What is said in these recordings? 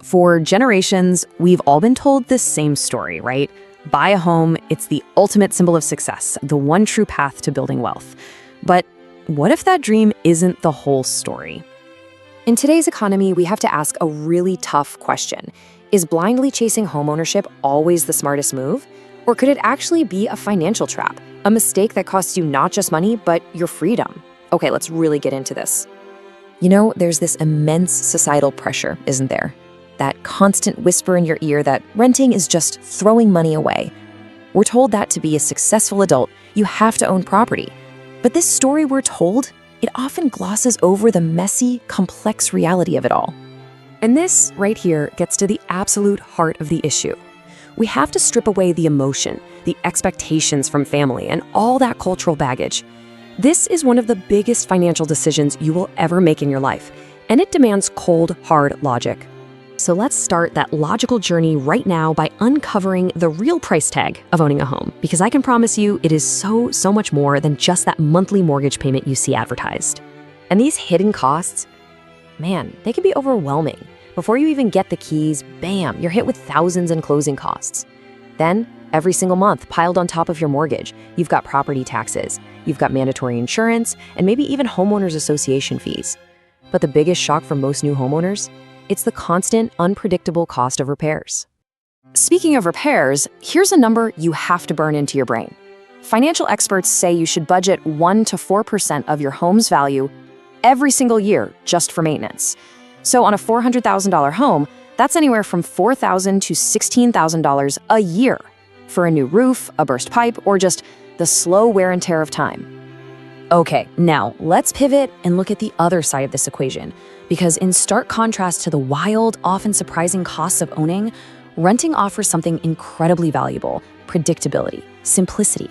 For generations, we've all been told this same story, right? Buy a home, it's the ultimate symbol of success, the one true path to building wealth. But what if that dream isn't the whole story? In today's economy, we have to ask a really tough question. Is blindly chasing homeownership always the smartest move? Or could it actually be a financial trap, a mistake that costs you not just money, but your freedom? Okay, let's really get into this. You know, there's this immense societal pressure, isn't there? That constant whisper in your ear that renting is just throwing money away. We're told that to be a successful adult, you have to own property. But this story we're told, it often glosses over the messy, complex reality of it all. And this right here gets to the absolute heart of the issue. We have to strip away the emotion, the expectations from family, and all that cultural baggage. This is one of the biggest financial decisions you will ever make in your life, and it demands cold, hard logic. So let's start that logical journey right now by uncovering the real price tag of owning a home, because I can promise you it is so much more than just that monthly mortgage payment you see advertised. And these hidden costs, man, they can be overwhelming. Before you even get the keys, bam, you're hit with thousands in closing costs. Then, every single month, piled on top of your mortgage, you've got property taxes, you've got mandatory insurance, and maybe even homeowners association fees. But the biggest shock for most new homeowners? It's the constant, unpredictable cost of repairs. Speaking of repairs, here's a number you have to burn into your brain. Financial experts say you should budget 1 to 4% of your home's value every single year just for maintenance. So on a $400,000 home, that's anywhere from $4,000 to $16,000 a year for a new roof, a burst pipe, or just the slow wear and tear of time. Okay, now let's pivot and look at the other side of this equation, because in stark contrast to the wild, often surprising costs of owning, renting offers something incredibly valuable: predictability, simplicity.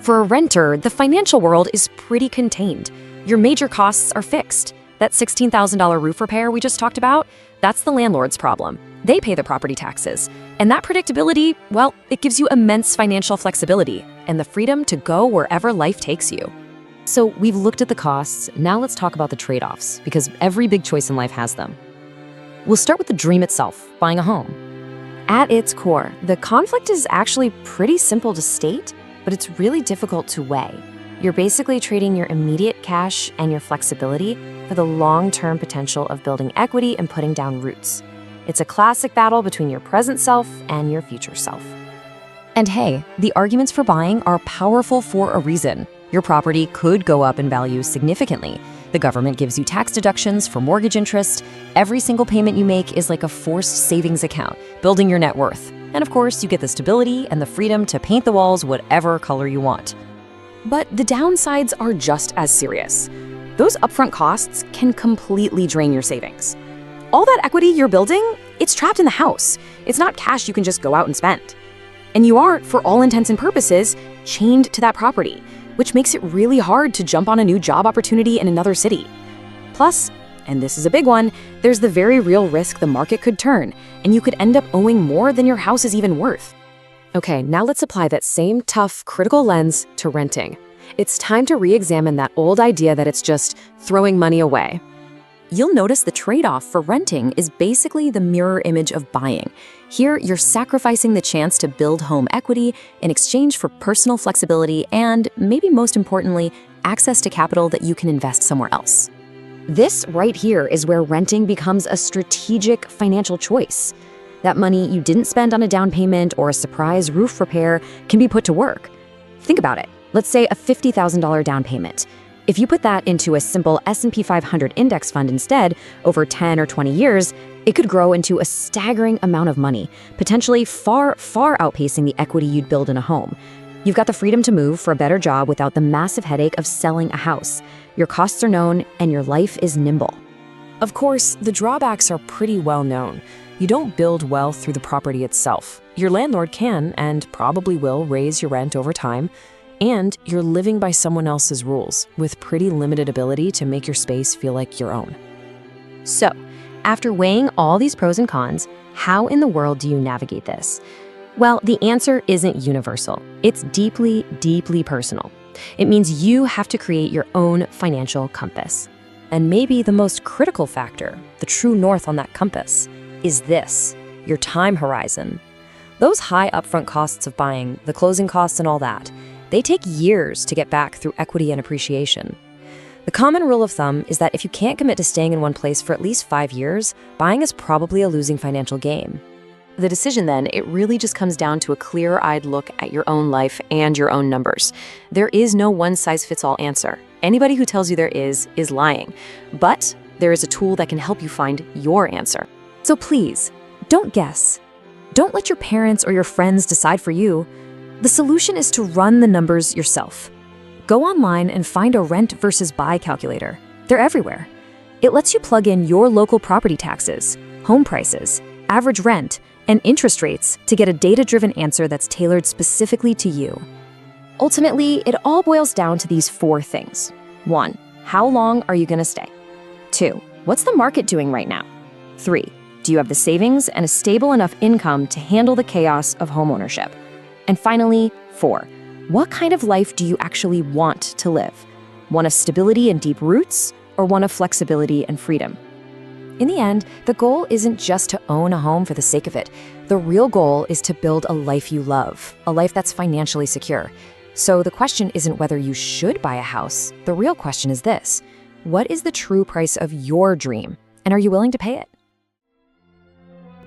For a renter, the financial world is pretty contained. Your major costs are fixed. That $16,000 roof repair we just talked about, that's the landlord's problem. They pay the property taxes. And that predictability, well, it gives you immense financial flexibility and the freedom to go wherever life takes you. So we've looked at the costs, now let's talk about the trade-offs, because every big choice in life has them. We'll start with the dream itself, buying a home. At its core, the conflict is actually pretty simple to state, but it's really difficult to weigh. You're basically trading your immediate cash and your flexibility for the long-term potential of building equity and putting down roots. It's a classic battle between your present self and your future self. And hey, the arguments for buying are powerful for a reason. Your property could go up in value significantly. The government gives you tax deductions for mortgage interest. Every single payment you make is like a forced savings account, building your net worth. And of course, you get the stability and the freedom to paint the walls whatever color you want. But the downsides are just as serious. Those upfront costs can completely drain your savings. All that equity you're building, it's trapped in the house. It's not cash you can just go out and spend. And you aren't, for all intents and purposes, chained to that property, which makes it really hard to jump on a new job opportunity in another city. Plus, and this is a big one, there's the very real risk the market could turn, and you could end up owing more than your house is even worth. Okay, now let's apply that same tough, critical lens to renting. It's time to re-examine that old idea that it's just throwing money away. You'll notice the trade-off for renting is basically the mirror image of buying. Here, you're sacrificing the chance to build home equity in exchange for personal flexibility and, maybe most importantly, access to capital that you can invest somewhere else. This right here is where renting becomes a strategic financial choice. That money you didn't spend on a down payment or a surprise roof repair can be put to work. Think about it. Let's say a $50,000 down payment. If you put that into a simple S&P 500 index fund instead, over 10 or 20 years, it could grow into a staggering amount of money, potentially far outpacing the equity you'd build in a home. You've got the freedom to move for a better job without the massive headache of selling a house. Your costs are known, and your life is nimble. Of course, the drawbacks are pretty well known. You don't build wealth through the property itself. Your landlord can, and probably will, raise your rent over time. And you're living by someone else's rules, with pretty limited ability to make your space feel like your own. So, after weighing all these pros and cons, how in the world do you navigate this? Well, the answer isn't universal. It's deeply personal. It means you have to create your own financial compass. And maybe the most critical factor, the true north on that compass, is this: your time horizon. Those high upfront costs of buying, the closing costs and all that, they take years to get back through equity and appreciation. The common rule of thumb is that if you can't commit to staying in one place for at least 5 years, buying is probably a losing financial game. The decision then, it really just comes down to a clear-eyed look at your own life and your own numbers. There is no one-size-fits-all answer. Anybody who tells you there is lying. But there is a tool that can help you find your answer. So please, don't guess. Don't let your parents or your friends decide for you. The solution is to run the numbers yourself. Go online and find a rent versus buy calculator. They're everywhere. It lets you plug in your local property taxes, home prices, average rent, and interest rates to get a data-driven answer that's tailored specifically to you. Ultimately, it all boils down to these 4 things. 1, how long are you going to stay? 2, what's the market doing right now? 3, do you have the savings and a stable enough income to handle the chaos of homeownership? And finally, 4, what kind of life do you actually want to live? One of stability and deep roots, or one of flexibility and freedom? In the end, the goal isn't just to own a home for the sake of it. The real goal is to build a life you love, a life that's financially secure. So the question isn't whether you should buy a house. The real question is this: what is the true price of your dream, and are you willing to pay it?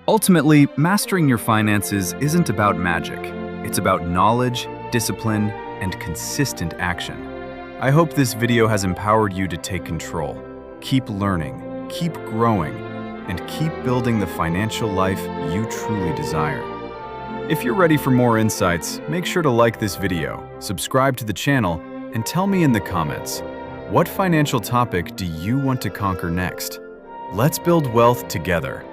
Ultimately, mastering your finances isn't about magic. It's about knowledge, discipline, and consistent action. I hope this video has empowered you to take control. Keep learning, keep growing, and keep building the financial life you truly desire. If you're ready for more insights, make sure to like this video, subscribe to the channel, and tell me in the comments, what financial topic do you want to conquer next? Let's build wealth together.